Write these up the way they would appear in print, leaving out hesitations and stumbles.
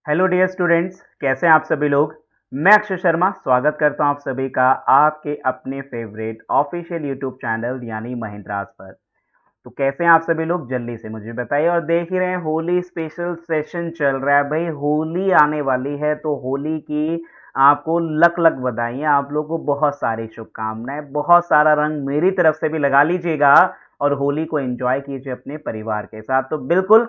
Hello dear students, कैसे हैं आप सभी लोग। मैं अक्षय शर्मा स्वागत करता हूं आप सभी का आपके अपने फेवरेट ऑफिशियल यूट्यूब चैनल यानी महिंद्रास पर। तो कैसे हैं आप सभी लोग, जल्दी से मुझे बताइए। और देख ही रहे हैं होली स्पेशल सेशन चल रहा है भाई, होली आने वाली है तो होली की आपको लख लख बधाइयाँ, आप लोगों को बहुत सारी शुभकामनाएं, बहुत सारा रंग मेरी तरफ से भी लगा लीजिएगा और होली को एंजॉय कीजिए अपने परिवार के साथ। तो बिल्कुल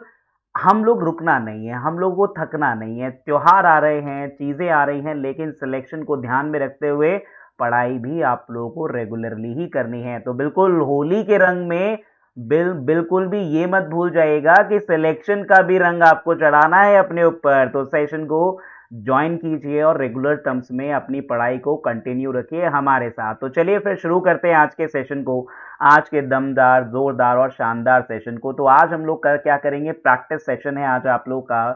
हम लोग रुकना नहीं है, हम लोगों को थकना नहीं है। त्योहार आ रहे हैं, चीज़ें आ रही हैं, लेकिन सिलेक्शन को ध्यान में रखते हुए पढ़ाई भी आप लोगों को रेगुलरली ही करनी है। तो बिल्कुल होली के रंग में बिल्कुल भी ये मत भूल जाइएगा कि सिलेक्शन का भी रंग आपको चढ़ाना है अपने ऊपर। तो सेशन को ज्वाइन कीजिए और रेगुलर टर्म्स में अपनी पढ़ाई को कंटिन्यू रखिए हमारे साथ। तो चलिए फिर शुरू करते हैं आज के सेशन को, आज के दमदार, जोरदार और शानदार सेशन को। तो आज हम लोग क्या करेंगे, प्रैक्टिस सेशन है आज आप लोग का।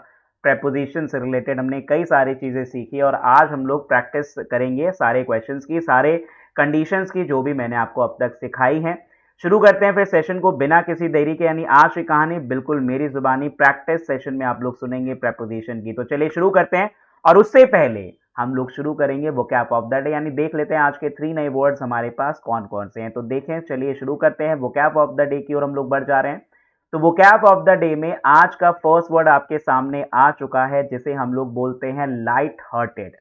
प्रेपोजिशन से रिलेटेड हमने कई सारी चीज़ें सीखी और आज हम लोग प्रैक्टिस करेंगे सारे क्वेश्चंस की, सारे कंडीशंस की, जो भी मैंने आपको अब तक सिखाई हैं। शुरू करते हैं फिर सेशन को बिना किसी देरी के, यानी आज की कहानी बिल्कुल मेरी जुबानी प्रैक्टिस सेशन में आप लोग सुनेंगे प्रेपोजिशन की। तो चलिए शुरू करते हैं। और उससे पहले हम लोग शुरू करेंगे वोकैब ऑफ द डे, यानी देख लेते हैं आज के 3 नए वर्ड्स हमारे पास कौन कौन से हैं। तो देखें, चलिए शुरू करते हैं। वोकैब ऑफ द डे की ओर हम लोग बढ़ जा रहे हैं। तो वोकैब ऑफ द डे में आज का फर्स्ट वर्ड आपके सामने आ चुका है, जिसे हम लोग बोलते हैं light hearted.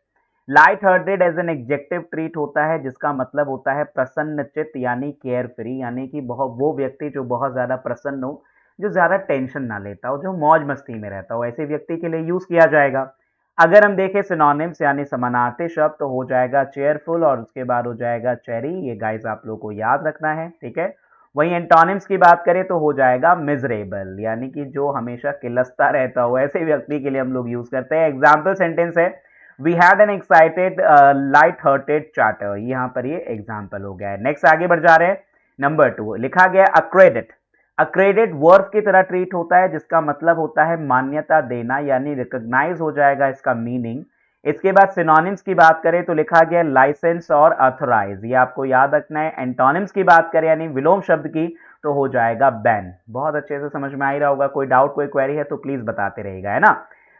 Light hearted as an adjective treat होता है, जिसका मतलब होता है प्रसन्नचित्त यानी केयर फ्री, यानी कि बहुत वो व्यक्ति जो बहुत ज्यादा प्रसन्न हो, जो ज्यादा टेंशन ना लेता हो, जो मौज मस्ती में रहता हो, ऐसे व्यक्ति के लिए यूज किया जाएगा। अगर हम देखें सिनोनिम्स यानी समानार्थी शब्द, तो हो जाएगा चेयरफुल और उसके बाद हो जाएगा चेरी। ये गाइस आप लोग को याद रखना है, ठीक है। वहीं एंटोनिम्स की बात करें तो हो जाएगा मिजरेबल, यानी कि जो हमेशा किलसता रहता हो, ऐसे व्यक्ति के लिए हम लोग यूज करते हैं। एग्जाम्पल सेंटेंस है, we had an excited light hearted charter. यहाँ पर ये एग्जाम्पल हो गया है। नेक्स्ट आगे बढ़ जा रहे हैं। नंबर 2 लिखा गया अक्रेडिट। अक्रेडिट वर्ब की तरह ट्रीट होता है, जिसका मतलब होता है मान्यता देना, यानी रिकॉग्नाइज हो जाएगा इसका मीनिंग। इसके बाद सिनोनिम्स की बात करें तो लिखा गया लाइसेंस और ऑथराइज, ये आपको याद रखना है। एंटोनिम्स की बात करें यानी विलोम शब्द की, तो हो जाएगा बैन। बहुत अच्छे से समझ में आ ही रहा होगा। कोई डाउट, कोई क्वेरी है तो प्लीज बताते रहेगा, है ना।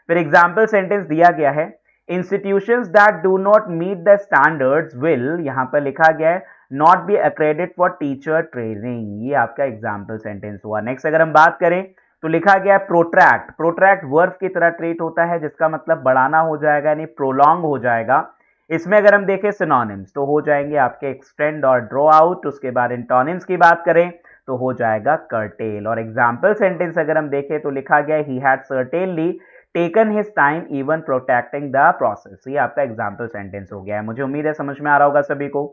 फिर एग्जाम्पल सेंटेंस दिया गया है, institutions that do not meet the standards will, यहां पर लिखा गया है not be accredited for teacher training. ये आपका एग्जाम्पल सेंटेंस हुआ। नेक्स्ट अगर हम बात करें तो लिखा गया है प्रोट्रैक्ट। प्रोट्रैक्ट वर्ब की तरह ट्रीट होता है, जिसका मतलब बढ़ाना हो जाएगा, यानी प्रोलॉन्ग हो जाएगा। इसमें अगर हम देखें सिनोनिम्स तो हो जाएंगे आपके एक्सटेंड और ड्रॉ आउट। उसके बाद एंटोनिम्स की बात करें तो हो जाएगा कर्टेल। और एग्जाम्पल सेंटेंस अगर हम देखें तो लिखा गया he had certainly taken his time even protecting the process. ये आपका एग्जाम्पल सेंटेंस हो गया है। मुझे उम्मीद है समझ में आ रहा होगा सभी को।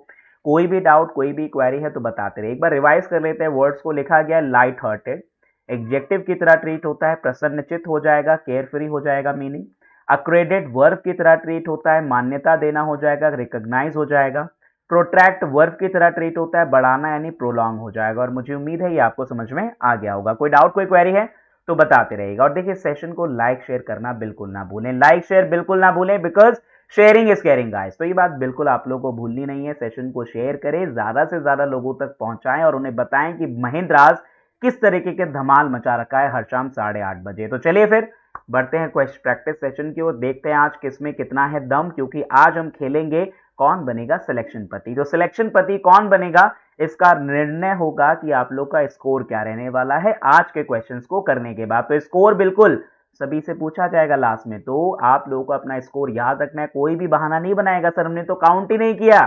कोई भी डाउट, कोई भी क्वेरी है तो बताते रहे। एक बार रिवाइज कर लेते हैं वर्ड्स को। लिखा गया लाइट हार्टेड, एग्जेक्टिव की तरह ट्रीट होता है, प्रसन्नचित हो जाएगा, केयर फ्री हो जाएगा मीनिंग। अक्रेडिट वर्ब की तरह ट्रीट होता है, मान्यता देना हो जाएगा, रिकॉग्नाइज हो जाएगा। प्रोट्रैक्ट वर्ब की तरह ट्रीट होता है, बढ़ाना यानी प्रोलॉन्ग हो जाएगा। और मुझे उम्मीद है ये आपको समझ में आ गया होगा। कोई डाउट, कोई क्वेरी है तो बताते रहेगा। और देखिए सेशन को लाइक शेयर करना बिल्कुल ना भूलें, लाइक शेयर बिल्कुल ना भूलें, because sharing is caring guys. तो ये बात बिल्कुल आप लोगों को भूलनी नहीं है। सेशन को शेयर करें, ज्यादा से ज्यादा लोगों तक पहुंचाएं और उन्हें बताएं कि महिंद्राज किस तरीके के धमाल मचा रखा है हर शाम 8:30 बजे। तो चलिए फिर बढ़ते हैं क्वेश्चन प्रैक्टिस सेशन की ओर। देखते हैं आज किसमें कितना है दम, क्योंकि आज हम खेलेंगे कौन बनेगा सिलेक्शन पति। तो सिलेक्शन पति कौन बनेगा, इसका निर्णय होगा कि आप लोग का स्कोर क्या रहने वाला है आज के क्वेश्चंस को करने के बाद। तो स्कोर बिल्कुल सभी से पूछा जाएगा लास्ट में, तो आप लोगों को अपना स्कोर याद रखना है। कोई भी बहाना नहीं बनाएगा सर हमने तो काउंट ही नहीं किया।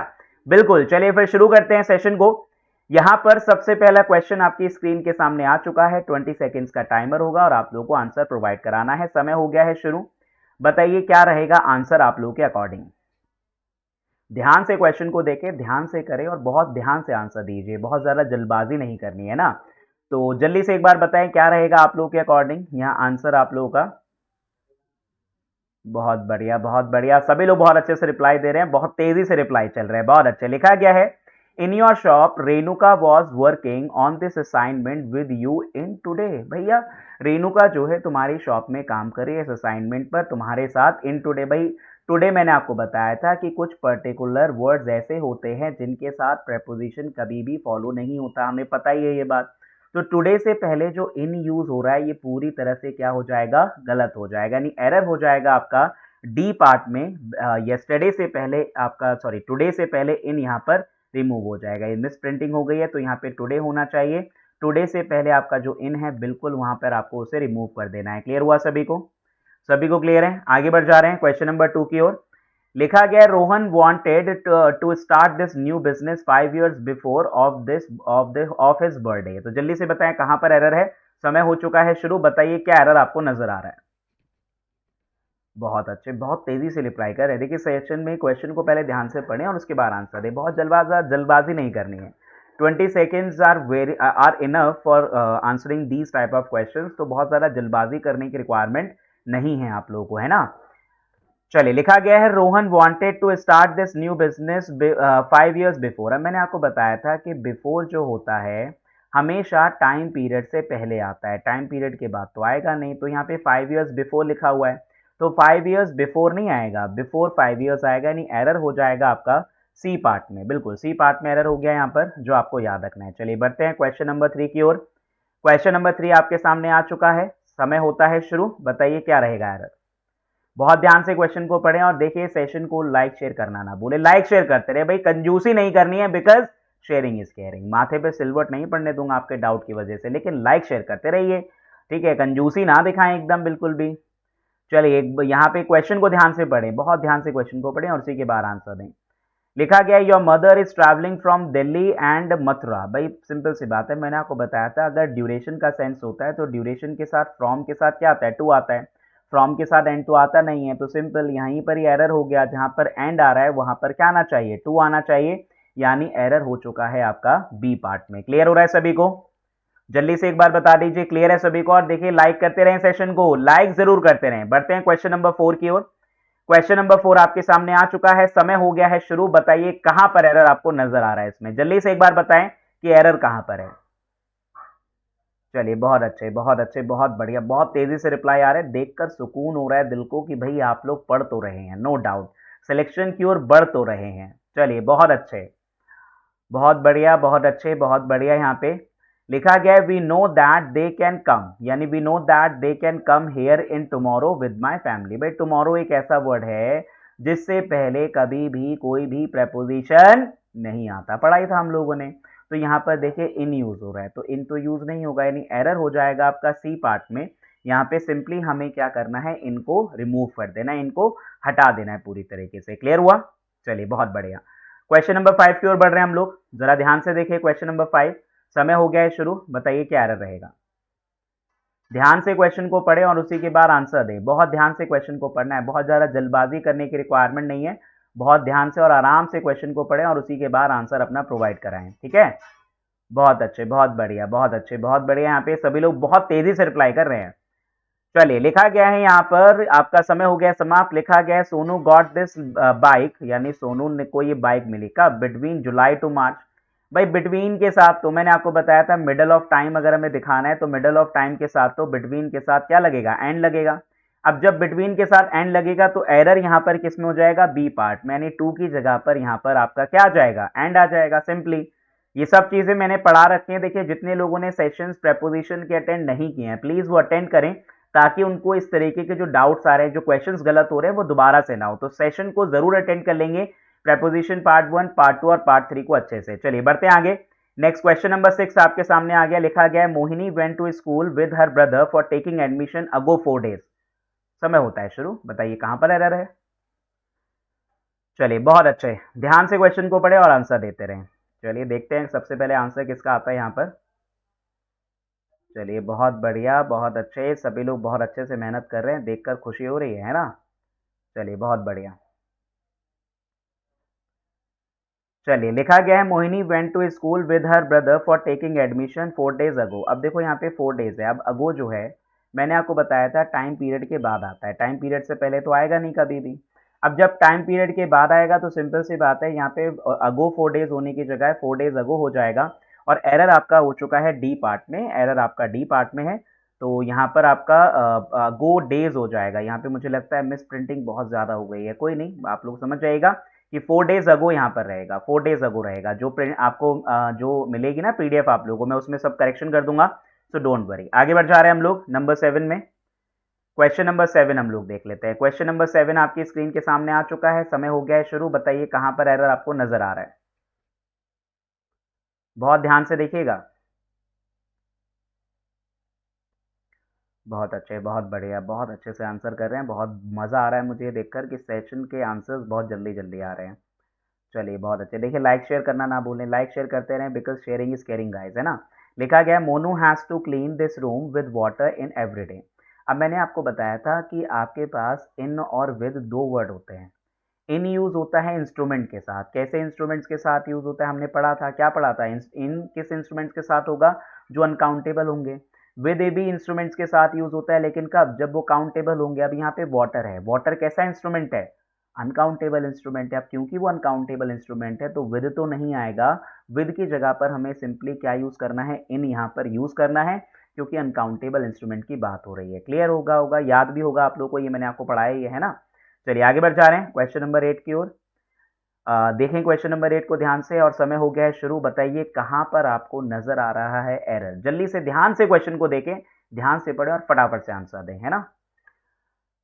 बिल्कुल, चलिए फिर शुरू करते हैं सेशन को। यहां पर सबसे पहला क्वेश्चन आपकी स्क्रीन के सामने आ चुका है। 20 सेकेंड्स का टाइमर होगा और आप लोगों को आंसर प्रोवाइड कराना है। समय हो गया है शुरू। बताइए क्या रहेगा आंसर आप लोगों के अकॉर्डिंग। ध्यान से क्वेश्चन को देखें, ध्यान से करें और बहुत ध्यान से आंसर दीजिए, बहुत ज्यादा जल्दबाजी नहीं करनी है ना। तो जल्दी से एक बार बताएं क्या रहेगा आप लोगों के अकॉर्डिंग यहाँ आंसर आप लोगों का। बहुत बढ़िया, बहुत बढ़िया, सभी लोग बहुत अच्छे से रिप्लाई दे रहे हैं, बहुत तेजी से रिप्लाई चल रहे हैं, बहुत अच्छे। लिखा गया है in your shop Renuka was working on this assignment with you in today. भैया रेणुका जो है तुम्हारी शॉप में काम कर रही है इस असाइनमेंट पर तुम्हारे साथ इन टूडे। भाई टुडे मैंने आपको बताया था कि कुछ पर्टिकुलर वर्ड्स ऐसे होते हैं जिनके साथ प्रेपोजिशन कभी भी फॉलो नहीं होता, हमें पता ही है ये बात। तो टुडे से पहले जो इन यूज हो रहा है ये पूरी तरह से क्या हो जाएगा, गलत हो जाएगा, यानी एरर हो जाएगा आपका डी पार्ट में। यस्टरडे से पहले आपका, सॉरी, टुडे से पहले इन यहाँ पर रिमूव हो जाएगा, ये मिस प्रिंटिंग हो गई है, तो यहाँ पे टुडे होना चाहिए। टुडे से पहले आपका जो इन है बिल्कुल वहां पर आपको उसे रिमूव कर देना है। क्लियर हुआ सभी को? सभी को क्लियर है? आगे बढ़ जा रहे हैं क्वेश्चन नंबर 2 की ओर। लिखा गया Rohan wanted to start this new business 5 years before of his birthday. तो जल्दी से बताएं कहां पर एरर है। समय हो चुका है शुरू, बताइए क्या एरर आपको नजर आ रहा है। बहुत अच्छे, बहुत तेजी से रिप्लाई कर रहे हैं। देखिए सेशन में क्वेश्चन को पहले ध्यान से पढ़ें और उसके बाद आंसर दें, बहुत जल्दबाजी नहीं करनी है। 20 seconds are enough for answering these type of question, तो बहुत ज़्यादा जल्दबाजी करने की रिक्वायरमेंट नहीं है आप लोगों को, है ना। चलिए, लिखा गया है Rohan wanted to start this new business 5 years before. अब मैंने आपको बताया था कि बिफोर जो होता है हमेशा टाइम पीरियड से पहले आता है, टाइम पीरियड के बाद तो आएगा नहीं। तो यहाँ पे 5 years बिफोर लिखा हुआ है, तो 5 years बिफोर नहीं आएगा, बिफोर 5 years आएगा, यानी एरर हो जाएगा आपका सी पार्ट में। बिल्कुल सी पार्ट में एरर हो गया यहाँ पर, जो आपको याद रखना है। चलिए बढ़ते हैं क्वेश्चन नंबर 3 की ओर। क्वेश्चन नंबर 3 आपके सामने आ चुका है, समय होता है शुरू, बताइए क्या रहेगा एरर। बहुत ध्यान से क्वेश्चन को पढ़ें और देखिए सेशन को लाइक शेयर करना ना भूले, लाइक शेयर करते रहे भाई, कंजूसी नहीं करनी है, बिकॉज शेयरिंग इज केयरिंग। माथे पे सिल्वट नहीं पड़ने दूंगा आपके डाउट की वजह से, लेकिन लाइक शेयर करते रहिए, ठीक है, कंजूसी ना दिखाएं एकदम बिल्कुल भी। चलिए यहाँ पे क्वेश्चन को ध्यान से पढ़ें, बहुत ध्यान से क्वेश्चन को पढ़ें और उसी के बाद आंसर दें। लिखा गया your mother is travelling from Delhi and Mathura. भाई सिंपल सी बात है, मैंने आपको बताया था अगर ड्यूरेशन का सेंस होता है तो ड्यूरेशन के साथ फ्रॉम के साथ क्या आता है, टू आता है, फ्रॉम के साथ एंड तो आता नहीं है। तो सिंपल यहीं पर ही एरर हो गया, जहां पर एंड आ रहा है वहां पर क्या आना चाहिए, टू आना चाहिए, यानी एरर हो चुका है आपका बी पार्ट में। क्लियर हो रहा है सभी को? जल्दी से एक बार बता दीजिए क्लियर है सभी को, और देखिए लाइक करते रहें, सेशन को लाइक जरूर करते रहें। बढ़ते हैं क्वेश्चन नंबर 4 की ओर। क्वेश्चन नंबर 4 आपके सामने आ चुका है, समय हो गया है शुरू, बताइए कहां पर एरर आपको नजर आ रहा है इसमें, जल्दी से एक बार बताएं कि एरर कहां पर है। चलिए बहुत अच्छे, बहुत अच्छे, बहुत बढ़िया, बहुत तेजी से रिप्लाई आ रहे हैं, देखकर सुकून हो रहा है दिल को कि भाई आप लोग पढ़ तो रहे हैं, नो डाउट सिलेक्शन की ओर बढ़ तो रहे हैं। चलिए बहुत अच्छे, बहुत बढ़िया, बहुत अच्छे, बहुत बढ़िया। यहाँ पे लिखा गया है we know that they can come, यानी we know that they can come here in tomorrow with my family. भाई टुमारो एक ऐसा वर्ड है जिससे पहले कभी भी कोई भी प्रेपोजिशन नहीं आता, पढ़ाई था हम लोगों ने। तो यहाँ पर देखिए इन यूज हो रहा है, तो इन तो यूज नहीं होगा, यानी एरर हो जाएगा आपका सी पार्ट में। यहाँ पे सिंपली हमें क्या करना है, इनको रिमूव कर देना है, इनको हटा देना है पूरी तरीके से। क्लियर हुआ? चलिए बहुत बढ़िया। क्वेश्चन नंबर 5 की ओर बढ़ रहे हैं हम लोग, जरा ध्यान से देखिए क्वेश्चन नंबर 5। समय हो गया है शुरू, बताइए क्या एरर रहेगा। ध्यान से क्वेश्चन को पढ़ें और उसी के बाद आंसर दें, बहुत ध्यान से क्वेश्चन को पढ़ना है, बहुत ज़्यादा जल्दबाजी करने की रिक्वायरमेंट नहीं है, बहुत ध्यान से और आराम से क्वेश्चन को पढ़ें और उसी के बाद आंसर अपना प्रोवाइड कराएं, ठीक है। बहुत अच्छे, बहुत बढ़िया, बहुत अच्छे, बहुत बढ़िया। यहाँ पे सभी लोग बहुत तेजी से रिप्लाई कर रहे हैं। चलिए लिखा गया है यहाँ पर, आपका समय हो गया समाप्त। लिखा गया है सोनू गॉट दिस बाइक, यानी सोनू ने को ये बाइक मिली कब, बिटवीन जुलाई टू मार्च। भाई बिटवीन के साथ तो मैंने आपको बताया था मिडल ऑफ टाइम अगर हमें दिखाना है तो मिडल ऑफ टाइम के साथ तो बिटवीन के साथ क्या लगेगा, एंड लगेगा। अब जब बिटवीन के साथ एंड लगेगा तो एरर यहाँ पर किस में हो जाएगा, बी पार्ट में, यानी टू की जगह पर यहाँ पर आपका क्या आ जाएगा, एंड आ जाएगा सिंपली। ये सब चीजें मैंने पढ़ा रखी हैं, देखिए जितने लोगों ने सेशंस प्रेपोजिशन के अटेंड नहीं किए हैं प्लीज वो अटेंड करें, ताकि उनको इस तरीके के जो डाउट्स आ रहे हैं, जो क्वेश्चंस गलत हो रहे हैं वो दोबारा से ना हो। तो सेशन को जरूर अटेंड कर लेंगे, प्रेपोजिशन पार्ट 1, पार्ट 2 और पार्ट 3 को अच्छे से। चलिए बढ़ते हैं आगे। नेक्स्ट क्वेश्चन नंबर 6 आपके सामने आ गया। लिखा गया है Mohini went to school with her brother for taking admission ago 4 days। समय होता है शुरू, बताइए कहां पर एरर है। चलिए बहुत अच्छे, ध्यान से क्वेश्चन को पढ़े और आंसर देते रहें। चलिए देखते हैं सबसे पहले आंसर किसका आता है यहाँ पर। चलिए बहुत बढ़िया, बहुत अच्छे, सभी लोग बहुत अच्छे से मेहनत कर रहे हैं, देखकर खुशी हो रही है ना। चलिए बहुत बढ़िया। चलिए लिखा गया है Mohini went to school with her brother for taking admission 4 days अगो। अब देखो यहाँ पे 4 days है, अब अगो जो है मैंने आपको बताया था टाइम पीरियड के बाद आता है, टाइम पीरियड से पहले तो आएगा नहीं कभी भी। अब जब टाइम पीरियड के बाद आएगा तो सिंपल सी बात है, यहाँ पे अगो 4 days होने की जगह 4 days अगो हो जाएगा, और एरर आपका हो चुका है डी पार्ट में, एरर आपका डी पार्ट में है। तो यहाँ पर आपका गो डेज हो जाएगा। यहाँ पे मुझे लगता है मिस प्रिंटिंग बहुत ज़्यादा हो गई है, कोई नहीं, आप लोग समझ जाइएगा कि 4 डेज अगो यहाँ पर रहेगा, 4 डेज अगो रहेगा। जो आपको जो मिलेगी ना पीडीएफ आप लोगों को, मैं उसमें सब करेक्शन कर दूंगा, सो डोंट वरी। आगे बढ़ जा रहे हैं हम लोग नंबर 7 में। क्वेश्चन नंबर 7 हम लोग देख लेते हैं। क्वेश्चन नंबर 7 आपकी स्क्रीन के सामने आ चुका है, समय हो गया है शुरू। बताइए कहां पर एरर आपको नजर आ रहा है, बहुत ध्यान से देखिएगा। बहुत अच्छे, बहुत बढ़िया, बहुत अच्छे से आंसर कर रहे हैं। बहुत मज़ा आ रहा है मुझे ये देखकर कि सेशन के आंसर्स बहुत जल्दी जल्दी आ रहे हैं। चलिए बहुत अच्छे। देखिए लाइक शेयर करना ना भूलें, लाइक शेयर करते रहें, because sharing is caring guys, है ना। लिखा गया है Monu has to clean this room with water in every day. अब मैंने आपको बताया था कि आपके पास इन और विद दो वर्ड होते हैं। इन यूज होता है इंस्ट्रूमेंट के साथ। कैसे इंस्ट्रूमेंट्स के साथ यूज होता है हमने पढ़ा था, क्या पढ़ा था? इन किस इंस्ट्रूमेंट्स के साथ होगा? जो अनकाउंटेबल होंगे। विद ए भी इंस्ट्रूमेंट्स के साथ यूज होता है, लेकिन कब? जब वो काउंटेबल होंगे। अब यहाँ पे वाटर है, वाटर कैसा इंस्ट्रूमेंट है? अनकाउंटेबल इंस्ट्रूमेंट है। अब क्योंकि वो अनकाउंटेबल इंस्ट्रूमेंट है तो विद तो नहीं आएगा। विद की जगह पर हमें सिंपली क्या यूज करना है? इन यहाँ पर यूज करना है, क्योंकि अनकाउंटेबल इंस्ट्रूमेंट की बात हो रही है। क्लियर होगा याद भी होगा आप लोगों को, ये मैंने आपको पढ़ाया ही है ना। चलिए आगे बढ़ जा रहे हैं क्वेश्चन नंबर 8 की ओर। देखें क्वेश्चन नंबर 8 को ध्यान से, और समय हो गया है शुरू। बताइए कहां पर आपको नजर आ रहा है एरर। जल्दी से ध्यान से क्वेश्चन को देखें, ध्यान से पढ़ें और फटाफट से आंसर दें, है ना।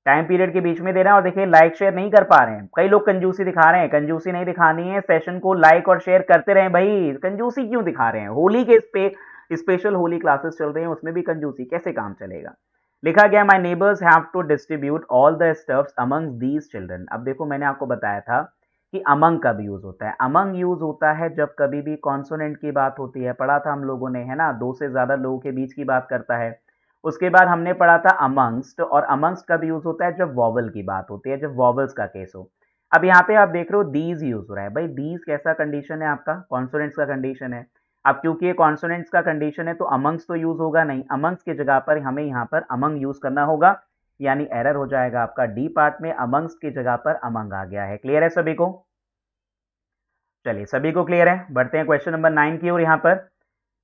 टाइम पीरियड के बीच में दे रहे हैं। और देखिए लाइक शेयर नहीं कर पा रहे हैं, कई लोग कंजूसी दिखा रहे हैं। कंजूसी नहीं दिखानी है, सेशन को लाइक और शेयर करते रहें भाई। कंजूसी क्यों दिखा रहे हैं? होली के स्पेशल होली क्लासेस चल रहे हैं, उसमें भी कंजूसी कैसे काम चलेगा? लिखा गया my neighbours have to distribute all the stuffs among these children. अब देखो मैंने आपको बताया था कि अमंग कब यूज होता है। अमंग यूज होता है जब कभी भी कॉन्सोनेंट की बात होती है, पढ़ा था हम लोगों ने, है ना। दो से ज्यादा लोगों के बीच की बात करता है। उसके बाद हमने पढ़ा था अमंगस्ट, और अमंगस्ट कब यूज होता है? जब वॉवल की बात होती है, जब वॉवल्स का केस हो। अब यहाँ पे आप देख रहे हो दीज यूज हो रहा है। भाई दीज कैसा कंडीशन है आपका? कॉन्सोनेंट्स का कंडीशन है। अब क्योंकि ये कॉन्सोनेंट्स का कंडीशन है तो अमंग्स तो यूज होगा नहीं। अमंग्स की जगह पर हमें यहाँ पर अमंग यूज करना होगा, यानी एरर हो जाएगा आपका डी पार्ट में। अमंग्स की जगह पर अमंग आ गया है। क्लियर है सभी को? चलिए सभी को क्लियर है, बढ़ते हैं क्वेश्चन नंबर 9 की ओर। यहाँ पर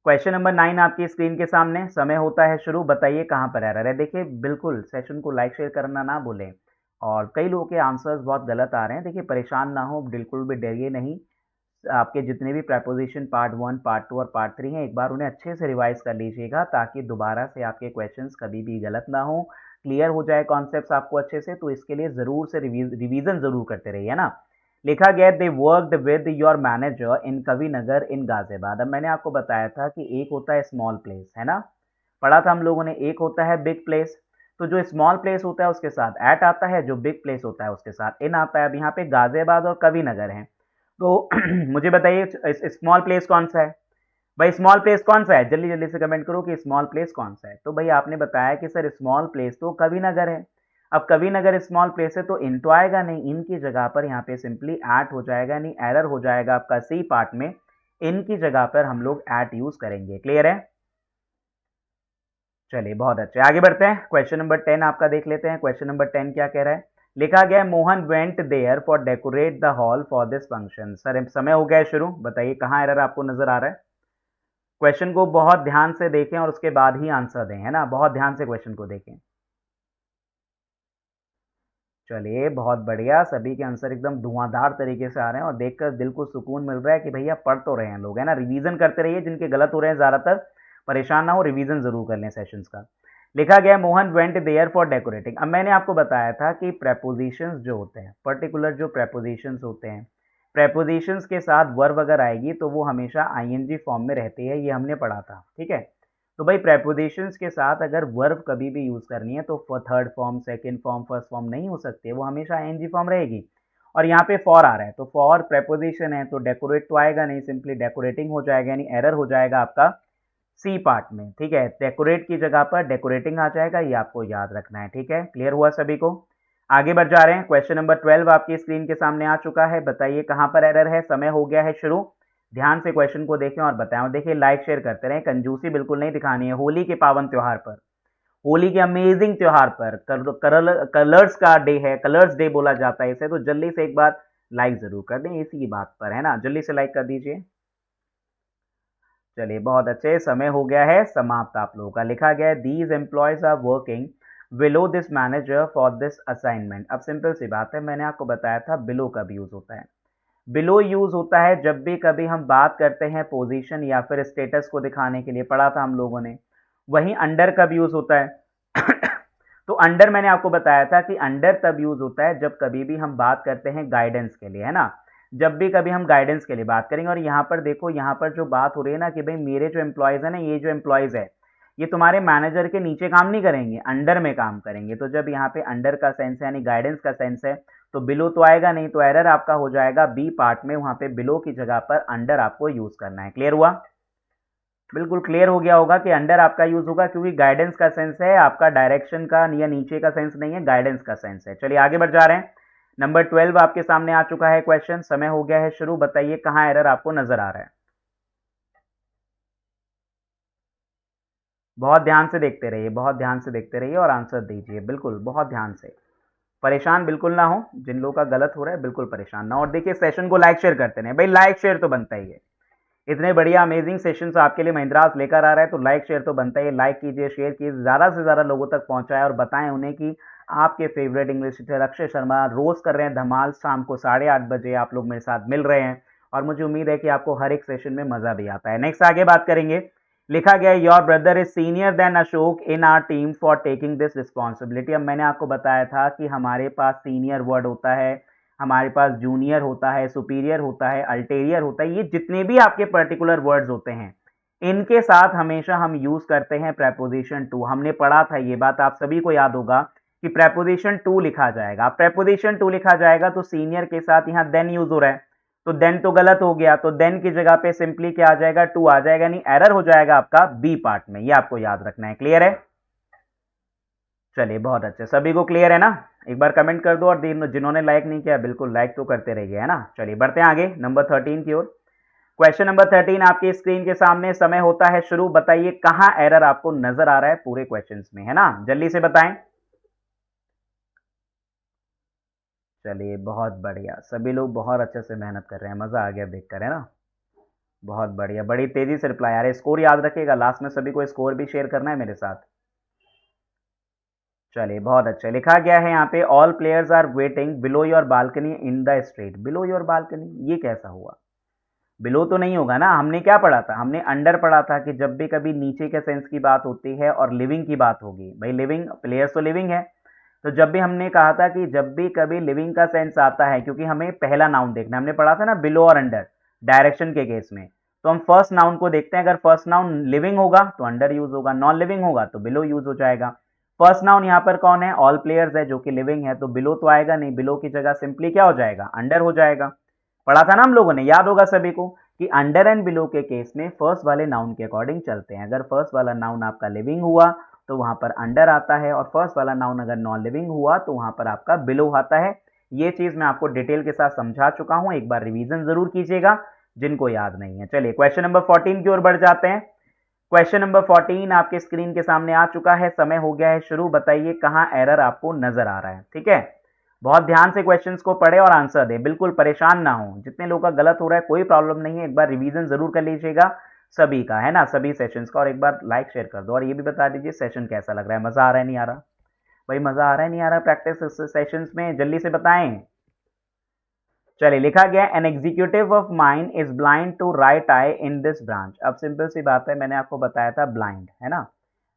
क्वेश्चन नंबर 9 आपकी स्क्रीन के सामने, समय होता है शुरू। बताइए कहां पर एरर है। देखिए बिल्कुल सेशन को लाइक शेयर करना ना भूलें। और कई लोगों के आंसर्स बहुत गलत आ रहे हैं। देखिए परेशान ना हो, बिल्कुल भी डरिए नहीं। आपके जितने भी प्रेपोजिशन पार्ट 1, पार्ट 2 और पार्ट 3 हैं, एक बार उन्हें अच्छे से रिवाइज कर लीजिएगा, ताकि दोबारा से आपके क्वेश्चंस कभी भी गलत ना हो, क्लियर हो जाए कॉन्सेप्ट्स आपको अच्छे से। तो इसके लिए ज़रूर से रिवीजन ज़रूर करते रहिए, है ना। लिखा गया they worked with your manager in Kavi Nagar इन गाजियाबाद। अब मैंने आपको बताया था कि एक होता है स्मॉल प्लेस, है ना, पढ़ा था हम लोगों ने। एक होता है बिग प्लेस। तो जो स्मॉल प्लेस होता है उसके साथ एट आता है, जो बिग प्लेस होता है उसके साथ इन आता है। अब यहाँ पे गाजियाबाद और कवि नगर है, तो मुझे बताइए स्मॉल प्लेस कौन सा है? भाई स्मॉल प्लेस कौन सा है? जल्दी जल्दी से कमेंट करो कि स्मॉल प्लेस कौन सा है। तो भाई आपने बताया कि सर स्मॉल प्लेस तो कवि नगर है। अब कवि नगर स्मॉल प्लेस है तो इन तो आएगा नहीं, इन की जगह पर यहाँ पे सिंपली एट हो जाएगा, नहीं एरर हो जाएगा आपका सी पार्ट में। इन की जगह पर हम लोग एट यूज करेंगे। क्लियर है? चलिए बहुत अच्छे, आगे बढ़ते हैं। क्वेश्चन नंबर 10 आपका देख लेते हैं। क्वेश्चन नंबर 10 क्या कह रहा है? लिखा गया है Mohan went there for decorate the hall for this function. Sir समय हो गया है शुरू। बताइए कहाँ एरर आपको नजर आ रहा है? क्वेश्चन को बहुत ध्यान से देखें और उसके बाद ही आंसर दें, है ना। बहुत ध्यान से क्वेश्चन को देखें। चलिए बहुत बढ़िया, सभी के आंसर एकदम धुआंधार तरीके से आ रहे हैं, और देखकर दिल को सुकून मिल रहा है कि भैया पढ़ तो रहे हैं लोग, है ना। रिवीजन करते रहिए, जिनके गलत हो रहे हैं ज़्यादातर परेशान ना हो, रिवीजन जरूर कर लें सेशंस का। लिखा गया Mohan went there for decorating. अब मैंने आपको बताया था कि प्रेपोजिशंस जो होते हैं, पर्टिकुलर जो प्रेपोजिशंस होते हैं, प्रेपोजिशंस के साथ वर्ब अगर आएगी तो वो हमेशा आईएनजी फॉर्म में रहती है, ये हमने पढ़ा था, ठीक है। तो भाई प्रेपोजिशंस के साथ अगर वर्ब कभी भी यूज करनी है तो third form, second form, first form नहीं हो सकती है, वो हमेशा आईएनजी फॉर्म रहेगी। और यहाँ पे फॉर आ रहा है तो फॉर प्रेपोजिशन है, तो डेकोरेट तो आएगा नहीं, सिंपली डेकोरेटिंग हो जाएगा, यानी एरर हो जाएगा आपका सी पार्ट में, ठीक है। डेकोरेट की जगह पर डेकोरेटिंग आ जाएगा, ये आपको याद रखना है, ठीक है। क्लियर हुआ सभी को? आगे बढ़ जा रहे हैं। क्वेश्चन नंबर 12 आपकी स्क्रीन के सामने आ चुका है। बताइए कहां पर एरर है। समय हो गया है शुरू। ध्यान से क्वेश्चन को देखें और बताएं। और देखिए लाइक शेयर करते रहें, कंजूसी बिल्कुल नहीं दिखानी है। होली के पावन त्योहार पर, होली के अमेजिंग त्योहार पर, कलर्स का डे है, कलर्स डे बोला जाता है इसे, तो जल्दी से एक बार लाइक जरूर कर दें इसी की बात पर, है ना। जल्दी से लाइक कर दीजिए। चलिए बहुत अच्छे, समय हो गया है समाप्त आप लोगों का। लिखा गया है these employees are working below this manager for this assignment. अब सिंपल सी बात है, मैंने आपको बताया था बिलो का भी यूज होता है। बिलो यूज होता है जब भी कभी हम बात करते हैं पोजीशन या फिर स्टेटस को दिखाने के लिए, पढ़ा था हम लोगों ने। वहीं अंडर कब यूज होता है? तो अंडर मैंने आपको बताया था कि अंडर तब यूज होता है जब कभी भी हम बात करते हैं गाइडेंस के लिए, है ना। जब भी कभी हम गाइडेंस के लिए बात करेंगे, और यहाँ पर देखो, यहाँ पर जो बात हो रही है ना कि भाई मेरे जो एम्प्लॉयज है ना, ये जो एम्प्लॉयज है ये तुम्हारे मैनेजर के नीचे काम नहीं करेंगे, अंडर में काम करेंगे। तो जब यहाँ पे अंडर का सेंस है यानी गाइडेंस का सेंस है, तो बिलो तो आएगा नहीं, तो एरर आपका हो जाएगा बी पार्ट में, वहां पे बिलो की जगह पर अंडर आपको यूज करना है। क्लियर हुआ? बिल्कुल क्लियर हो गया होगा कि अंडर आपका यूज होगा, क्योंकि गाइडेंस का सेंस है, आपका डायरेक्शन का या नीचे का सेंस नहीं है, गाइडेंस का सेंस है। चलिए आगे बढ़ जा रहे हैं। नंबर 12 आपके सामने आ चुका है क्वेश्चन, समय हो गया है शुरू, बताइए कहां एरर आपको नजर आ रहा है। बहुत ध्यान से देखते रहिए, बहुत ध्यान से देखते रहिए और आंसर दीजिए, बिल्कुल बहुत ध्यान से। परेशान बिल्कुल ना हो, जिन लोगों का गलत हो रहा है बिल्कुल परेशान ना हो। और देखिए सेशन को लाइक शेयर करते रहे भाई, लाइक शेयर तो बनता ही है। इतने बढ़िया अमेजिंग सेशन आपके लिए महिंद्रास लेकर आ रहा है, तो लाइक शेयर तो बनता ही है। लाइक कीजिए, शेयर कीजिए, ज़्यादा से ज़्यादा लोगों तक पहुंचाएं और बताएं उन्हें कि आपके favourite English teacher Akshay Sharma रोज़ कर रहे हैं धमाल, शाम को 8:30 बजे आप लोग मेरे साथ मिल रहे हैं। और मुझे उम्मीद है कि आपको हर एक सेशन में मज़ा भी आता है। नेक्स्ट आगे बात करेंगे। लिखा गया your brother is senior then Ashok in are team for taking this responsibility. अब मैंने आपको बताया था कि हमारे पास सीनियर वर्ड होता है, हमारे पास जूनियर होता है, सुपीरियर होता है, अल्टेरियर होता है, ये जितने भी आपके पर्टिकुलर वर्ड्स होते हैं इनके साथ हमेशा हम यूज करते हैं प्रेपोजिशन टू। हमने पढ़ा था, ये बात आप सभी को याद होगा कि प्रेपोजिशन टू लिखा जाएगा। प्रेपोजिशन टू लिखा जाएगा तो सीनियर के साथ यहाँ देन यूज हो रहा है, तो देन तो गलत हो गया, तो देन की जगह पे सिंपली क्या आ जाएगा, टू आ जाएगा, यानी एरर हो जाएगा आपका बी पार्ट में। ये आपको याद रखना है। क्लियर है? चलिए बहुत अच्छे, सभी को क्लियर है ना? एक बार कमेंट कर दो, और जिन्होंने लाइक नहीं किया बिल्कुल लाइक तो करते रहिए, है ना। चलिए बढ़ते हैं आगे नंबर 13 की ओर। क्वेश्चन नंबर 13 आपकी स्क्रीन के सामने, समय होता है शुरू, बताइए कहां एरर आपको नजर आ रहा है पूरे क्वेश्चंस में, है ना, जल्दी से बताएं। चलिए बहुत बढ़िया, सभी लोग बहुत अच्छे से मेहनत कर रहे हैं, मजा आ गया देखकर, है ना। बहुत बढ़िया, बड़ी तेजी से रिप्लाई आ रहे हैं। स्कोर याद रखिएगा, लास्ट में सभी को स्कोर भी शेयर करना है मेरे साथ। चलिए बहुत अच्छा, लिखा गया है यहाँ पे all players are waiting below your balcony in the street. Below your balcony ये कैसा हुआ? बिलो तो नहीं होगा ना, हमने क्या पढ़ा था, हमने अंडर पढ़ा था कि जब भी कभी नीचे के सेंस की बात होती है और लिविंग की बात होगी, भाई लिविंग प्लेयर्स तो लिविंग है, तो जब भी हमने कहा था कि जब भी कभी लिविंग का सेंस आता है, क्योंकि हमें पहला नाउन देखना है, हमने पढ़ा था ना बिलो और अंडर डायरेक्शन के केस में, तो हम फर्स्ट नाउन को देखते हैं। अगर फर्स्ट नाउन लिविंग होगा तो अंडर यूज होगा, नॉन लिविंग होगा तो बिलो यूज हो जाएगा। फर्स्ट नाउन यहाँ पर कौन है? ऑल प्लेयर्स है, जो कि लिविंग है, तो बिलो तो आएगा नहीं, बिलो की जगह सिंपली क्या हो जाएगा, अंडर हो जाएगा। पढ़ा था ना हम लोगों ने, याद होगा सभी को कि अंडर एंड बिलो के केस में फर्स्ट वाले नाउन के अकॉर्डिंग चलते हैं। अगर फर्स्ट वाला नाउन आपका लिविंग हुआ तो वहां पर अंडर आता है, और फर्स्ट वाला नाउन अगर नॉन लिविंग हुआ तो वहां पर आपका बिलो आता है। ये चीज मैं आपको डिटेल के साथ समझा चुका हूं, एक बार रिवीजन जरूर कीजिएगा जिनको याद नहीं है। चलिए क्वेश्चन नंबर 14 की ओर बढ़ जाते हैं। क्वेश्चन नंबर 14 आपके स्क्रीन के सामने आ चुका है, समय हो गया है शुरू, बताइए कहां एरर आपको नजर आ रहा है। ठीक है, बहुत ध्यान से क्वेश्चंस को पढ़े और आंसर दें, बिल्कुल परेशान ना हो। जितने लोगों का गलत हो रहा है कोई प्रॉब्लम नहीं है, एक बार रिवीजन जरूर कर लीजिएगा सभी का, है ना, सभी सेशंस का, और एक बार लाइक शेयर कर दो, और ये भी बता दीजिए सेशन कैसा लग रहा है, मजा आ रहा है नहीं आ रहा? भाई मजा आ रहा है नहीं आ रहा प्रैक्टिस सेशंस में, जल्दी से बताएं। चलिए लिखा गया an executive of mind is blind to right I in this branch. अब सिंपल सी बात है, मैंने आपको बताया था ब्लाइंड, है ना,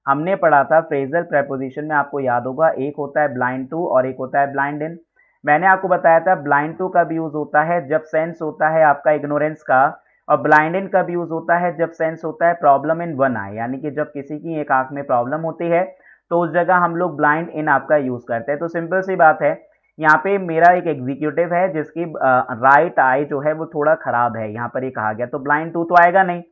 हमने पढ़ा था फ्रेजल प्रेपोजिशन में, आपको याद होगा एक होता है ब्लाइंड टू और एक होता है ब्लाइंड इन। मैंने आपको बताया था ब्लाइंड टू कब यूज होता है, जब सेंस होता है आपका इग्नोरेंस का, और ब्लाइंड इन कब यूज होता है, जब सेंस होता है प्रॉब्लम इन वन आई, यानी कि जब किसी की एक आंख में प्रॉब्लम होती है तो उस जगह हम लोग ब्लाइंड इन आपका यूज करते हैं। तो सिंपल सी बात है, यहाँ पे मेरा एक एग्जीक्यूटिव है जिसकी राइट आई जो है वो थोड़ा खराब है, यहाँ पर ये कहा गया, तो ब्लाइंड टू तो आएगा नहीं,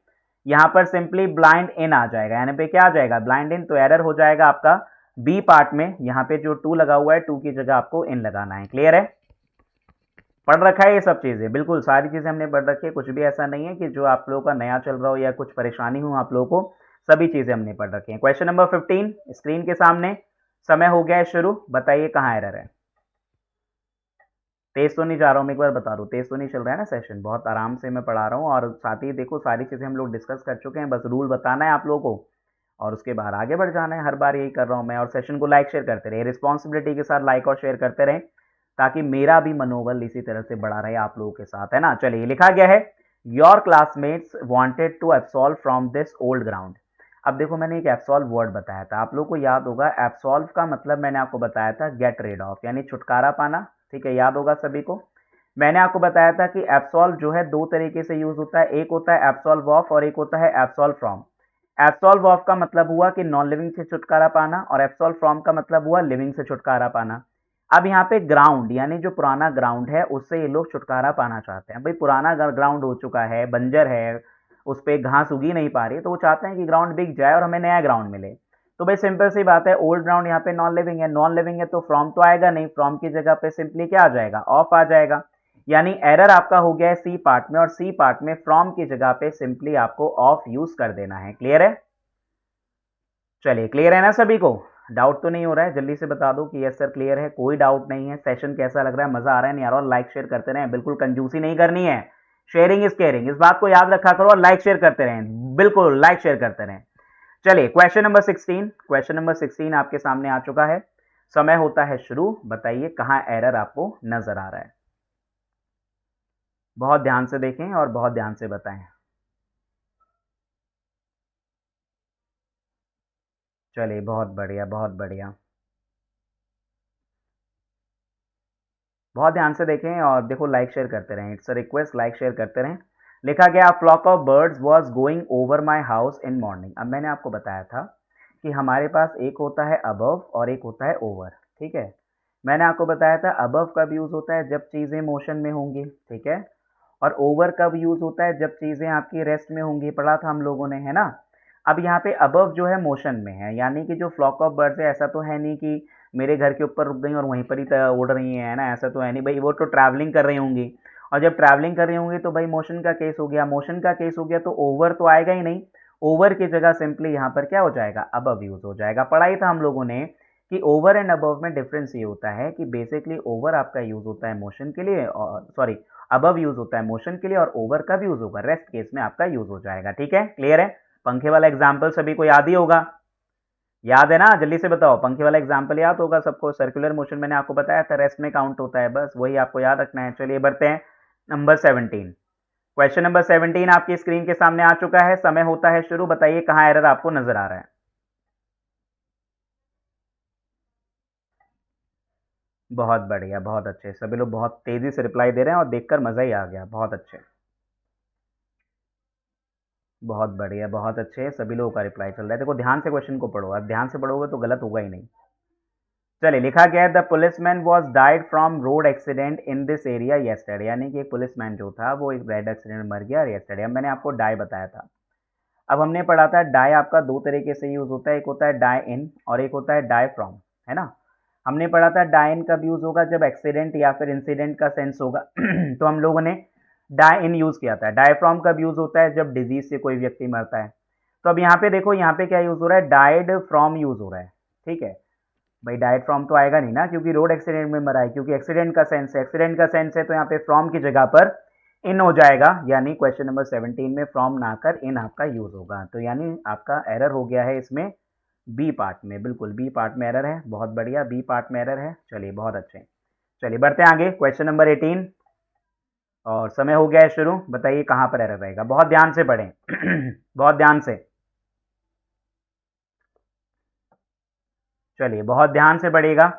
यहाँ पर सिंपली ब्लाइंड इन आ जाएगा, यानी पे क्या आ जाएगा, ब्लाइंड इन, तो एरर हो जाएगा आपका बी पार्ट में। यहाँ पे जो टू लगा हुआ है, टू की जगह आपको इन लगाना है। क्लियर है? पढ़ रखा है ये सब चीजें, बिल्कुल सारी चीजें हमने पढ़ रखी है, कुछ भी ऐसा नहीं है कि जो आप लोगों का नया चल रहा हो या कुछ परेशानी हो आप लोगों को, सभी चीजें हमने पढ़ रखी है। क्वेश्चन नंबर 15 स्क्रीन के सामने, समय हो गया है शुरू, बताइए कहाँ एरर है। तेज तो नहीं जा रहा हूँ, मैं एक बार बता दूँ, तेज तो नहीं चल रहा है ना सेशन, बहुत आराम से मैं पढ़ा रहा हूँ, और साथ ही देखो सारी चीज़ें हम लोग डिस्कस कर चुके हैं, बस रूल बताना है आप लोगों को और उसके बाद आगे बढ़ जाना है। हर बार यही कर रहा हूँ मैं, और सेशन को लाइक शेयर करते रहे, रिस्पॉन्सिबिलिटी के साथ लाइक और शेयर करते रहें, ताकि मेरा भी मनोबल इसी तरह से बढ़ा रहे आप लोगों के साथ, है ना। चलिए लिखा गया है, your classmates wanted to absolve from this old ground. अब देखो मैंने एक एब्सॉल्व वर्ड बताया था, आप लोग को याद होगा एब्सॉल्व का मतलब मैंने आपको बताया था गेट रेड ऑफ, यानी छुटकारा पाना। ठीक है, याद होगा सभी को। मैंने आपको बताया था कि एब्सॉल्व जो है दो तरीके से यूज होता है, एक होता है एब्सॉल्व ऑफ और एक होता है एब्सॉल्व फ्रॉम। एब्सॉल्व ऑफ का मतलब हुआ कि नॉन लिविंग से छुटकारा पाना, और एब्सॉल्व फ्रॉम का मतलब हुआ लिविंग से छुटकारा पाना। अब यहाँ पे ग्राउंड यानी जो पुराना ग्राउंड है उससे ये लोग छुटकारा पाना चाहते हैं। भाई पुराना ग्राउंड हो चुका है, बंजर है, उस पर घास उगी नहीं पा रही, तो वो चाहते हैं कि ग्राउंड बिक जाए और हमें नया ग्राउंड मिले। तो भाई सिंपल सी बात है, ओल्ड ग्राउंड यहाँ पे नॉन लिविंग है, नॉन लिविंग है तो फ्रॉम तो आएगा नहीं, फ्रॉम की जगह पे सिंपली क्या आ जाएगा, ऑफ आ जाएगा। यानी एरर आपका हो गया है सी पार्ट में, और सी पार्ट में फ्रॉम की जगह पे सिंपली आपको ऑफ यूज कर देना है। क्लियर है? चलिए क्लियर है ना सभी को? डाउट तो नहीं हो रहा है? जल्दी से बता दो कि यस सर क्लियर है, कोई डाउट नहीं है। सेशन कैसा लग रहा है, मजा आ रहा है नहीं आ रहा? और लाइक शेयर करते रहें, बिल्कुल कंजूसी नहीं करनी है, शेयरिंग इज केयरिंग, इस बात को याद रखा करो, और लाइक शेयर करते रहें, बिल्कुल लाइक शेयर करते रहें। चलिए क्वेश्चन नंबर 16, क्वेश्चन नंबर 16 आपके सामने आ चुका है। समय होता है शुरू, बताइए कहां एरर आपको नजर आ रहा है। बहुत ध्यान से देखें और बहुत ध्यान से बताएं। चलिए बहुत बढ़िया, बहुत बढ़िया, बहुत ध्यान से देखें और देखो लाइक शेयर करते रहें, it's a request, like share करते रहें। लिखा गया flock of birds was going over my house in morning. अब मैंने आपको बताया था कि हमारे पास एक होता है अबव और एक होता है ओवर। ठीक है, मैंने आपको बताया था अबव कब यूज होता है, जब चीजें मोशन में होंगी। ठीक है, और ओवर कब यूज होता है, जब चीजें आपकी रेस्ट में होंगी, पढ़ा था हम लोगों ने, है ना। अब यहाँ पे अबव जो है मोशन में है, यानी कि जो फ्लॉक ऑफ बर्ड्स है, ऐसा तो है नहीं कि मेरे घर के ऊपर रुक गई और वहीं पर ही उड़ रही हैं, है ना, ऐसा तो है नहीं भाई, वो तो ट्रैवलिंग कर रही होंगी। और जब ट्रैवलिंग कर रही होंगी तो भाई मोशन का केस हो गया, मोशन का केस हो गया तो ओवर तो आएगा ही नहीं। ओवर की जगह सिंपली यहाँ पर क्या हो जाएगा, अबव यूज हो जाएगा। पढ़ा ही था हम लोगों ने कि ओवर एंड अबव में डिफरेंस ये होता है कि बेसिकली ओवर आपका यूज होता है मोशन के लिए, और सॉरी अबव यूज होता है मोशन के लिए, और ओवर कब यूज होगा, रेस्ट केस में आपका यूज हो जाएगा। ठीक है, क्लियर है? पंखे वाला एग्जाम्पल सभी को याद ही होगा, याद है ना? जल्दी से बताओ, पंखे वाला एग्जाम्पल याद होगा सबको। सर्कुलर मोशन मैंने आपको बताया था रेस्ट में काउंट होता है, बस वही आपको याद रखना है। चलिए बढ़ते हैं नंबर 17, क्वेश्चन नंबर 17 आपकी स्क्रीन के सामने आ चुका है। समय होता है शुरू, बताइए कहां एरर आपको नजर आ रहा है। बहुत बढ़िया, बहुत अच्छे, सभी लोग बहुत तेजी से रिप्लाई दे रहे हैं और देखकर मजा ही आ गया, बहुत अच्छे, बहुत बढ़िया, बहुत अच्छे, सभी लोगों का रिप्लाई चल रहा है। देखो ध्यान से क्वेश्चन को पढ़ो, अब ध्यान से पढ़ोगे तो गलत होगा ही नहीं। चलिए लिखा गया है the policeman was died from road accident in this area yesterday, यानी कि एक पुलिसमैन जो था वो एक रोड एक्सीडेंट में मर गया येस्टरडे। अब मैंने आपको डाई बताया था। अब हमने पढ़ा था डाई आपका दो तरीके से यूज होता है, एक होता है डाई इन और एक होता है डाई फ्रॉम, है ना। हमने पढ़ा था डाई इन कब यूज होगा, जब एक्सीडेंट या फिर इंसिडेंट का सेंस होगा तो हम लोगों ने डाई इन यूज किया था। डाई फ्रॉम कब यूज होता है, जब डिजीज से कोई व्यक्ति मरता है। तो अब यहाँ पे देखो, यहाँ पे क्या यूज हो रहा है, डाइड फ्रॉम यूज हो रहा है। ठीक है भाई, डाइड फ्रॉम तो आएगा नहीं ना, क्योंकि रोड एक्सीडेंट में मरा है, क्योंकि एक्सीडेंट का सेंस है, एक्सीडेंट का सेंस है, तो यहाँ पे फ्रॉम की जगह पर इन हो जाएगा, यानी क्वेश्चन नंबर 17 में फ्रॉम ना कर इन आपका यूज होगा। तो यानी आपका एरर हो गया है इसमें बी पार्ट में, बिल्कुल बी पार्ट में एरर है, बहुत बढ़िया, बी पार्ट में एरर है। चलिए बहुत अच्छे, चलिए बढ़ते हैं आगे, क्वेश्चन नंबर 18, और समय हो गया है शुरू, बताइए कहाँ पर एरर रहेगा, बहुत ध्यान से पढ़ें बहुत ध्यान से, चलिए बहुत ध्यान से पढ़िएगा।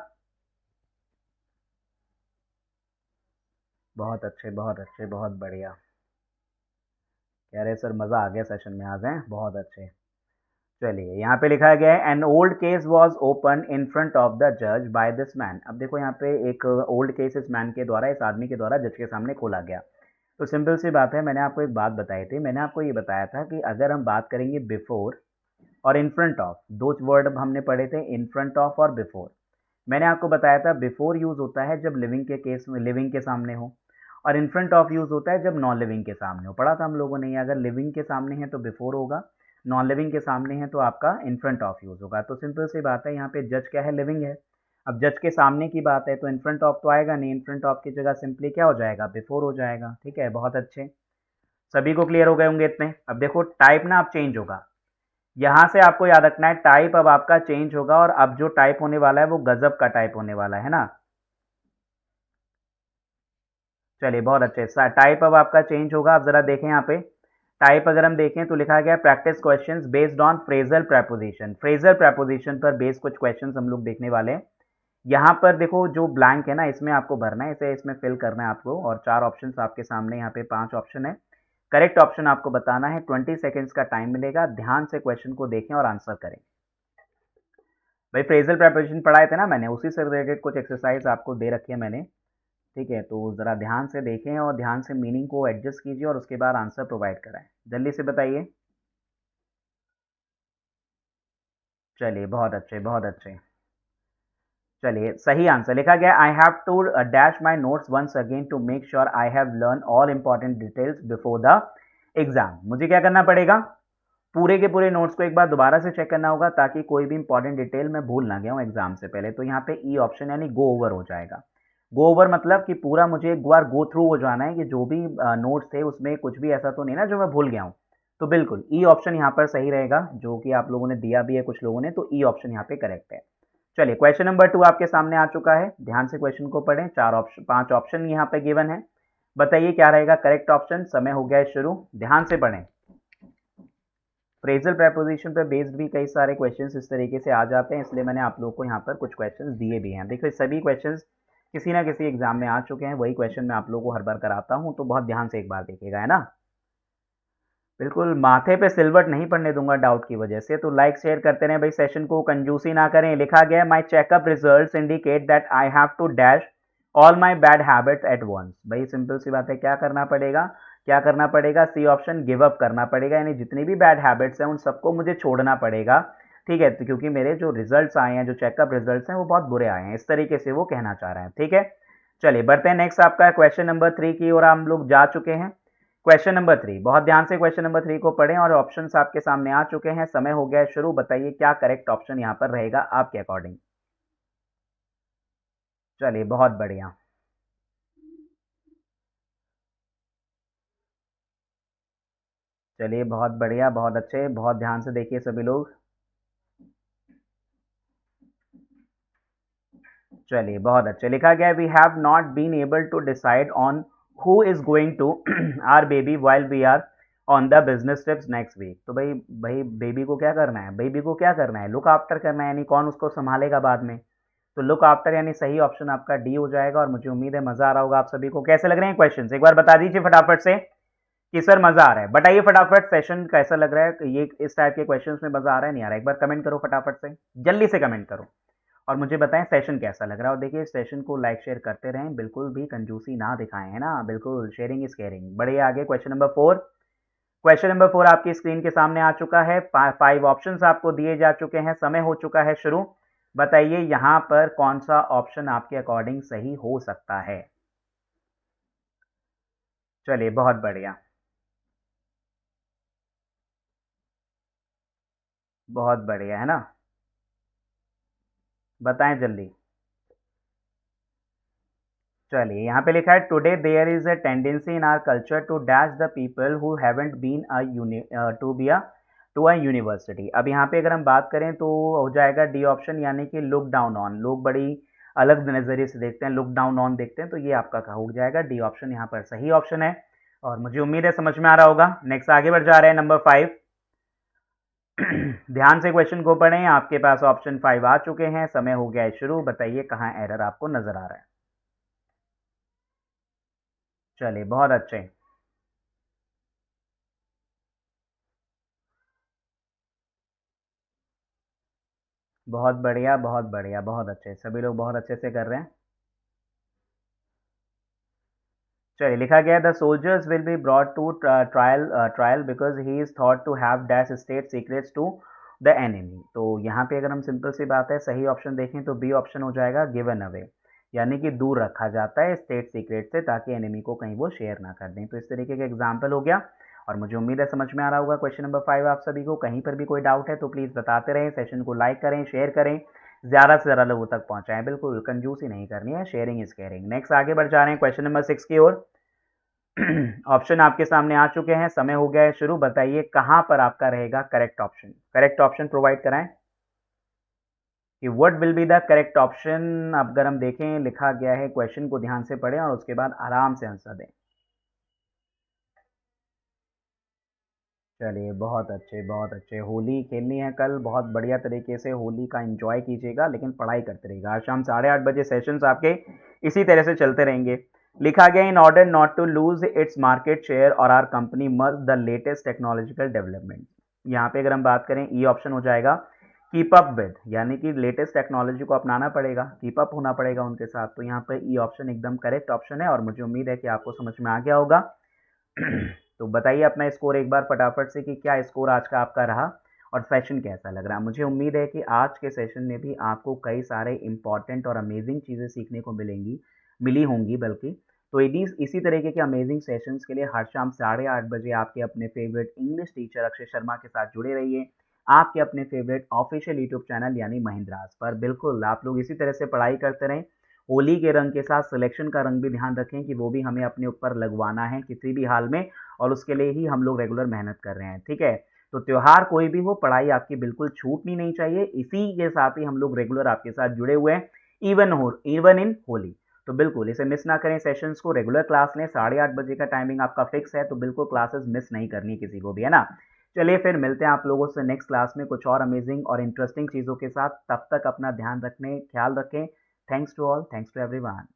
बहुत अच्छे, बहुत अच्छे, बहुत बढ़िया, कह रहे सर मज़ा आ गया सेशन में आज, हैं बहुत अच्छे। चलिए यहाँ पे लिखा गया है an old case was open in front of the जज बाय दिस मैन। अब देखो यहाँ पे एक ओल्ड केस इस मैन के द्वारा, इस आदमी के द्वारा जज के सामने खोला गया। तो सिंपल सी बात है, मैंने आपको एक बात बताई थी, मैंने आपको ये बताया था कि अगर हम बात करेंगे बिफोर और इन फ्रंट ऑफ, दो वर्ड हमने पढ़े थे, इन फ्रंट ऑफ और बिफोर। मैंने आपको बताया था बिफोर यूज होता है जब लिविंग के केस में, लिविंग के सामने हो, और इन फ्रंट ऑफ यूज होता है जब नॉन लिविंग के सामने हो। पढ़ा था हम लोगों ने, अगर लिविंग के सामने है तो बिफोर होगा, नॉन लिविंग के सामने है तो आपका इन फ्रंट ऑफ यूज होगा। तो सिंपल सी बात है, यहाँ पे जज क्या है, लिविंग है। अब जज के सामने की बात है तो इन फ्रंट ऑफ तो आएगा नहीं, इन फ्रंट ऑफ की जगह सिंपली क्या हो जाएगा, बिफोर हो जाएगा। ठीक है, बहुत अच्छे, सभी को क्लियर हो गए होंगे इतने। अब देखो टाइप ना अब चेंज होगा, यहाँ से आपको याद रखना है, टाइप अब आपका चेंज होगा, और अब जो टाइप होने वाला है वो गजब का टाइप होने वाला है ना। चलिए बहुत अच्छे। टाइप अब आपका चेंज होगा, आप जरा देखें यहाँ पे टाइप अगर हम देखें तो लिखा गया practice questions based on phrasal preposition. Phrasal preposition पर बेस्ड कुछ क्वेश्चंस हम लोग देखने वाले हैं। यहाँ पर देखो जो ब्लैंक है ना, इसमें आपको भरना है, इसे इसमें फिल करना है आपको, और 4 ऑप्शंस आपके सामने, यहाँ पे 5 ऑप्शन है। करेक्ट ऑप्शन आपको बताना है, 20 सेकेंड्स का टाइम मिलेगा, ध्यान से क्वेश्चन को देखें और आंसर करें। भाई फ्रेजल प्रैपोजिशन पढ़ाए थे ना मैंने, उसी से रिलेटेड कुछ एक्सरसाइज आपको दे रखी है मैंने। ठीक है, तो ज़रा ध्यान से देखें और ध्यान से मीनिंग को एडजस्ट कीजिए और उसके बाद आंसर प्रोवाइड कराएं। जल्दी से बताइए। चलिए बहुत अच्छे, बहुत अच्छे। चलिए सही आंसर लिखा गया, I have to dash my notes once again to make sure I have learn all important details before the exam. मुझे क्या करना पड़ेगा, पूरे के पूरे नोट्स को एक बार दोबारा से चेक करना होगा ताकि कोई भी इंपॉर्टेंट डिटेल मैं भूल ना गया हूँ एग्जाम से पहले। तो यहाँ पे ई ऑप्शन यानी गो ओवर हो जाएगा। गो ओवर मतलब कि पूरा मुझे एक बार गो थ्रू हो जाना है कि जो भी नोट्स थे उसमें कुछ भी ऐसा तो नहीं ना जो मैं भूल गया हूँ। तो बिल्कुल ई ऑप्शन यहाँ पर सही रहेगा, जो कि आप लोगों ने दिया भी है कुछ लोगों ने, तो ई ऑप्शन यहाँ पे करेक्ट है। चलिए क्वेश्चन नंबर 2 आपके सामने आ चुका है, ध्यान से क्वेश्चन को पढ़ें। 5 ऑप्शन यहाँ पे गिवन है, बताइए क्या रहेगा करेक्ट ऑप्शन। समय हो गया है शुरू, ध्यान से पढ़ें। फ्रेजल प्रपोजिशन पर बेस्ड भी कई सारे क्वेश्चंस इस तरीके से आ जाते हैं, इसलिए मैंने आप लोगों को यहाँ पर कुछ क्वेश्चंस दिए भी हैं। देखिए सभी क्वेश्चंस किसी ना किसी एग्जाम में आ चुके हैं, वही क्वेश्चन मैं आप लोगों को हर बार कराता हूँ, तो बहुत ध्यान से एक बार देखिएगा, है ना। बिल्कुल माथे पे सिलवट नहीं पड़ने दूंगा डाउट की वजह से, तो लाइक शेयर करते रहें भाई, सेशन को कंजूसी ना करें। लिखा गया है my checkup results indicate that I have to dash all my bad habits at once. भाई सिंपल सी बात है, क्या करना पड़ेगा, क्या करना पड़ेगा, सी ऑप्शन गिव अप करना पड़ेगा, यानी जितनी भी बैड हैबिट्स हैं उन सबको मुझे छोड़ना पड़ेगा। ठीक है, तो क्योंकि मेरे जो रिजल्ट्स आए हैं, जो चेकअप रिजल्ट्स हैं वो बहुत बुरे आए हैं, इस तरीके से वो कहना चाह रहे हैं। ठीक है, चलिए बढ़ते हैं नेक्स्ट आपका क्वेश्चन नंबर 3 की ओर हम लोग जा चुके हैं। क्वेश्चन नंबर 3, बहुत ध्यान से क्वेश्चन नंबर 3 को पढ़ें और ऑप्शंस आपके सामने आ चुके हैं, समय हो गया है शुरू। बताइए क्या करेक्ट ऑप्शन यहाँ पर रहेगा आपके अकॉर्डिंग। चलिए बहुत बढ़िया, चलिए बहुत बढ़िया, बहुत अच्छे, बहुत ध्यान से देखिए सभी लोग। चलिए बहुत अच्छे, लिखा गया we have not been able to decide on who is going to our baby while we are on the business trips next week. तो भाई भाई बेबी को क्या करना है, बेबी को क्या करना है, लुक आफ्टर करना है, यानी कौन उसको संभालेगा बाद में। तो लुक आफ्टर यानी सही ऑप्शन आपका डी हो जाएगा। और मुझे उम्मीद है मजा आ रहा होगा आप सभी को। कैसे लग रहे हैं क्वेश्चंस, एक बार बता दीजिए फटाफट से कि सर मजा आ रहा है। बताइए फटाफट सेशन कैसा लग रहा है, ये इस टाइप के क्वेश्चंस में मजा आ रहा है नहीं आ रहा है, एक बार कमेंट करो फटाफट से, जल्दी से कमेंट करो और मुझे बताएं सेशन कैसा लग रहा है। और देखिए सेशन को लाइक शेयर करते रहें, बिल्कुल भी कंजूसी ना दिखाएं, है ना, बिल्कुल शेयरिंग इज केयरिंग। बढ़िए आगे क्वेश्चन नंबर 4। क्वेश्चन नंबर 4 आपकी स्क्रीन के सामने आ चुका है, 5 ऑप्शंस आपको दिए जा चुके हैं, समय हो चुका है शुरू। बताइए यहाँ पर कौन सा ऑप्शन आपके अकॉर्डिंग सही हो सकता है। चलिए बहुत बढ़िया, बहुत बढ़िया, है ना, बताएं जल्दी। चलिए यहाँ पे लिखा है today there is a tendency in our culture to dash the people who haven't been to be a to a university. अब यहाँ पे अगर हम बात करें तो हो जाएगा डी ऑप्शन, यानी कि लुक डाउन ऑन, लोग बड़ी अलग नज़रिए से देखते हैं, लुक डाउन ऑन देखते हैं, तो ये आपका हो जाएगा डी ऑप्शन यहाँ पर सही ऑप्शन है। और मुझे उम्मीद है समझ में आ रहा होगा। नेक्स्ट आगे बढ़ जा रहे हैं नंबर 5। ध्यान से क्वेश्चन को पढ़ें, आपके पास ऑप्शन 5 आ चुके हैं, समय हो गया है शुरू। बताइए कहाँ एरर आपको नजर आ रहा है। चलिए बहुत अच्छे, बहुत बढ़िया, बहुत बढ़िया, बहुत अच्छे, सभी लोग बहुत अच्छे से कर रहे हैं। चलिए लिखा गया the soldiers will be brought to trial because he is thought to have dash state secrets to the enemy. तो यहाँ पे अगर हम सिंपल सी बात है सही ऑप्शन देखें तो बी ऑप्शन हो जाएगा गिवन अवे, यानी कि दूर रखा जाता है स्टेट सीक्रेट से ताकि एनिमी को कहीं वो शेयर ना कर दें। तो इस तरीके का एग्जाम्पल हो गया और मुझे उम्मीद है समझ में आ रहा होगा। क्वेश्चन नंबर 5 आप सभी को, कहीं पर भी कोई डाउट है तो प्लीज़ बताते रहें, सेशन को लाइक करें, शेयर करें, ज़्यादा से ज़्यादा लोगों तक पहुँचाएं, बिल्कुल कंजूसी नहीं करनी है, शेयरिंग इज केयरिंग। नेक्स्ट आगे बढ़ जा रहे हैं क्वेश्चन नंबर 6 की ओर। ऑप्शन आपके सामने आ चुके हैं, समय हो गया है शुरू। बताइए कहाँ पर आपका रहेगा correct option, correct option provide कराएं। कि what will be the correct option. अगर हम देखें लिखा गया है, क्वेश्चन को ध्यान से पढ़ें और उसके बाद आराम से आंसर दें। चलिए बहुत अच्छे बहुत अच्छे। होली खेलनी है कल, बहुत बढ़िया तरीके से होली का एंजॉय कीजिएगा, लेकिन पढ़ाई करते रहिएगा। आज शाम 8:30 बजे सेशंस आपके इसी तरह से चलते रहेंगे। लिखा गया in order not to lose its market share और our company must the latest technological development. यहाँ पे अगर हम बात करें, ई ऑप्शन हो जाएगा कीप अप विद, यानी कि लेटेस्ट टेक्नोलॉजी को अपनाना पड़ेगा, कीप अप होना पड़ेगा उनके साथ। तो यहाँ पे ई ऑप्शन एकदम करेक्ट ऑप्शन है और मुझे उम्मीद है कि आपको समझ में आ गया होगा। तो बताइए अपना स्कोर एक बार फटाफट से कि क्या स्कोर आज का आपका रहा और सेशन कैसा लग रहा है। मुझे उम्मीद है कि आज के सेशन में भी आपको कई सारे इंपॉर्टेंट और अमेजिंग चीज़ें सीखने को मिली होंगी बल्कि। तो इसी तरीके के अमेजिंग सेशंस के लिए हर शाम 8:30 बजे आपके अपने favourite English teacher Akshay Sharma के साथ जुड़े रहिए, आपके अपने फेवरेट ऑफिशियल यूट्यूब चैनल यानी महिंद्रास पर। बिल्कुल आप लोग इसी तरह से पढ़ाई करते रहें। होली के रंग के साथ सिलेक्शन का रंग भी ध्यान रखें कि वो भी हमें अपने ऊपर लगवाना है किसी भी हाल में, और उसके लिए ही हम लोग रेगुलर मेहनत कर रहे हैं, ठीक है। तो त्योहार कोई भी हो, पढ़ाई आपकी बिल्कुल छूटनी नहीं चाहिए। इसी के साथ ही हम लोग रेगुलर आपके साथ जुड़े हुए हैं, इवन इन होली। तो बिल्कुल इसे मिस ना करें, सेशंस को रेगुलर क्लास लें। 8:30 बजे का टाइमिंग आपका फिक्स है, तो बिल्कुल क्लासेस मिस नहीं करनी किसी को भी, है ना। चलिए फिर मिलते हैं आप लोगों से नेक्स्ट क्लास में कुछ और अमेजिंग और इंटरेस्टिंग चीज़ों के साथ। तब तक अपना ध्यान रखने ख्याल रखें। Thanks to all, thanks to everyone.